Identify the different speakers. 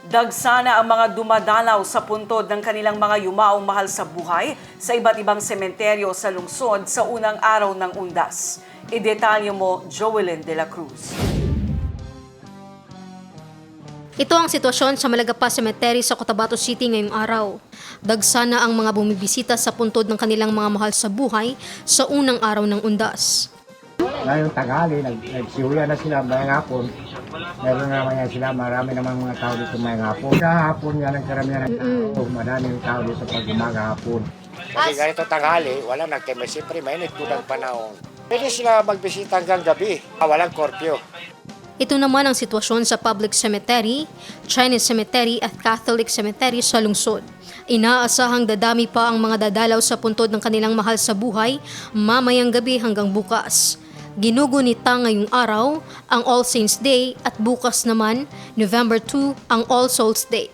Speaker 1: Dagsana ang mga dumadalaw sa puntod ng kanilang mga yumaong mahal sa buhay sa iba't ibang sementeryo sa lungsod sa unang araw ng undas. Idetalye mo, Joelyn de la Cruz.
Speaker 2: Ito ang sitwasyon sa Malagapa Cemetery sa Cotabato City ngayong araw. Dagsana ang mga bumibisita sa puntod ng kanilang mga mahal sa buhay sa unang araw ng undas.
Speaker 3: Ngayong tanghali, nagsiuya na sila mayang hapon. Meron naman yan sila, marami namang mga tao dito mayang hapon. Sa hapon nga nagkaramihan ng tao, maraming tao dito pag umaga hapon. Kasi ganito tanghali, walang nagtema, siyempre mainit po ng panahon. Pwede sila magbisita hanggang gabi, walang korpyo.
Speaker 2: Ito naman ang sitwasyon sa public cemetery, Chinese cemetery at Catholic cemetery sa lungsod. Inaasahang dadami pa ang mga dadalaw sa puntod ng kanilang mahal sa buhay mamayang gabi hanggang bukas. Ginugunita ngayong araw ang All Saints Day at bukas naman, November 2, ang All Souls Day.